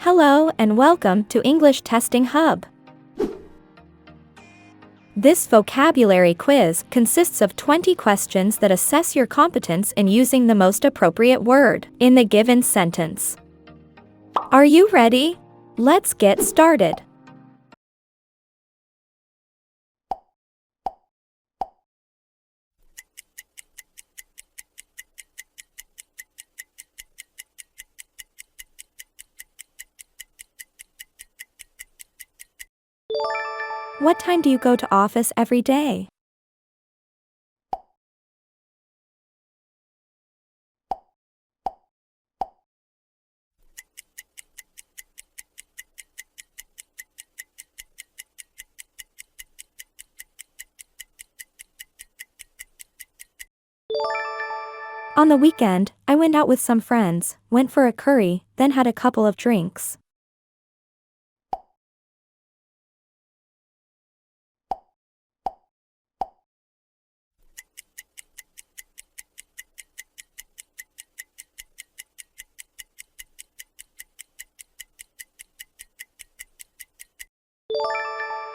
Hello and welcome to English Testing Hub. This vocabulary quiz consists of 20 questions that assess your competence in using the most appropriate word in the given sentence. Are you ready? Let's get started. What time do you go to office every day? On the weekend, I went out with some friends, went for a curry, then had a couple of drinks.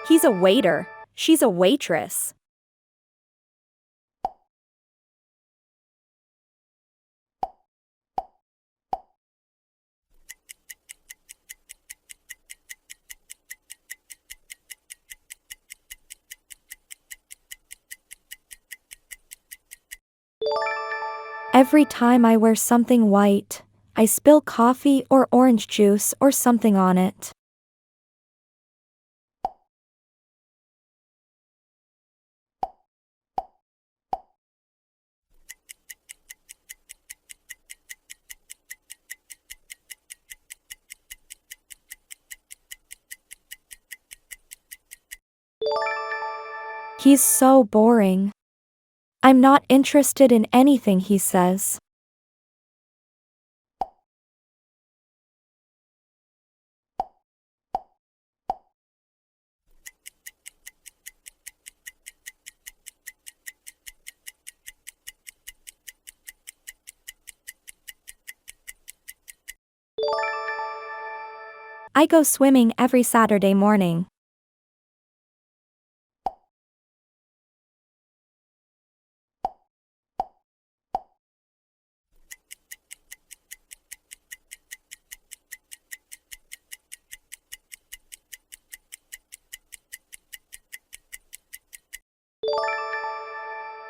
He's a waiter. She's a waitress. Every time I wear something white, I spill coffee or orange juice or something on it. He's so boring. I'm not interested in anything he says. I go swimming every Saturday morning.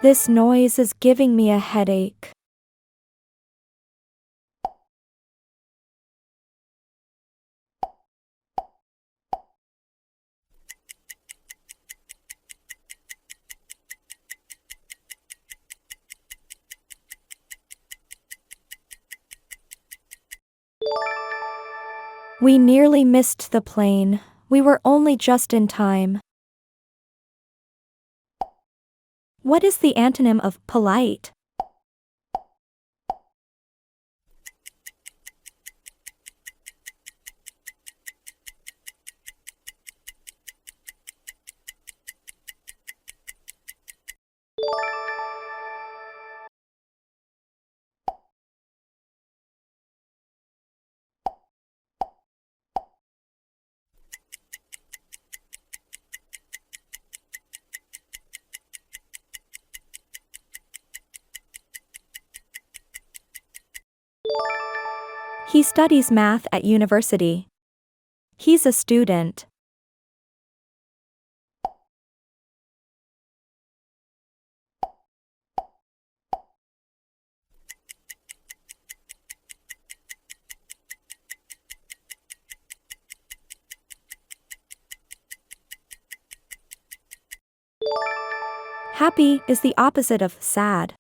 This noise is giving me a headache. We nearly missed the plane. We were only just in time. What is the antonym of polite? He studies math at university. He's a student. Happy is the opposite of sad.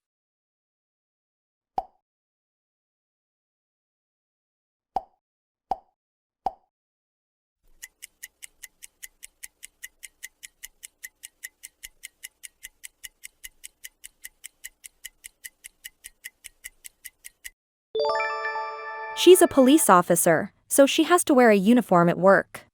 She's a police officer, so she has to wear a uniform at work.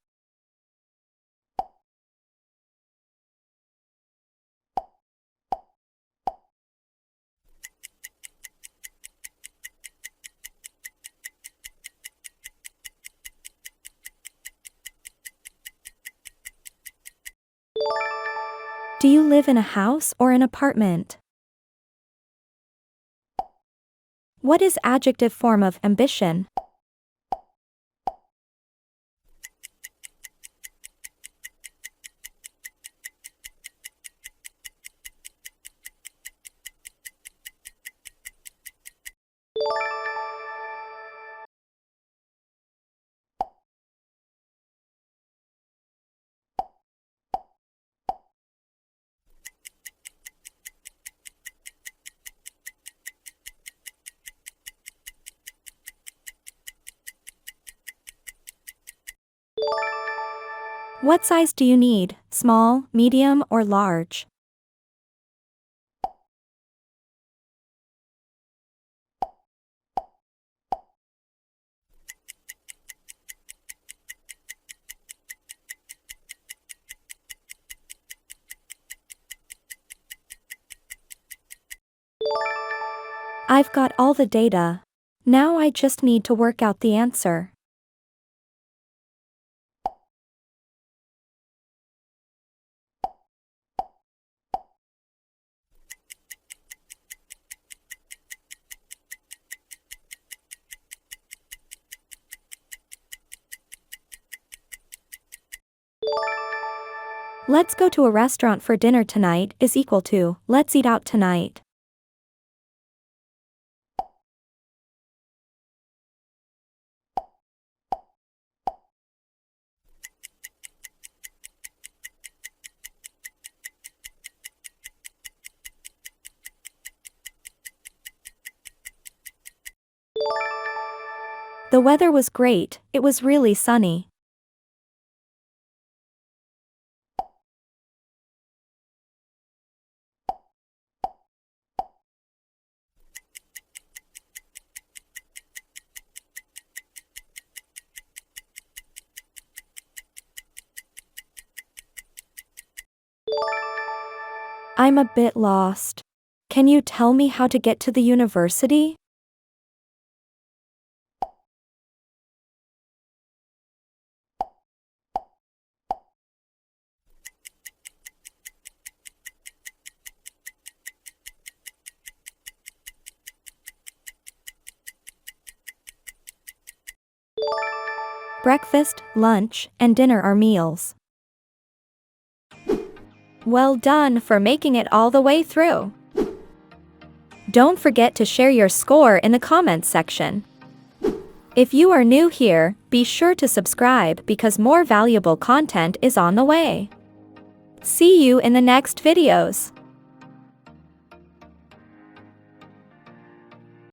Do you live in a house or an apartment? What is adjective form of ambition? What size do you need, small, medium, or large? I've got all the data. Now I just need to work out the answer. Let's go to a restaurant for dinner tonight is equal to, let's eat out tonight. The weather was great, it was really sunny. I'm a bit lost. Can you tell me how to get to the university? Breakfast, lunch, and dinner are meals. Well done for making it all the way through. Don't forget to share your score in the comments section. If you are new here, be sure to subscribe because more valuable content is on the way. See you in the next videos.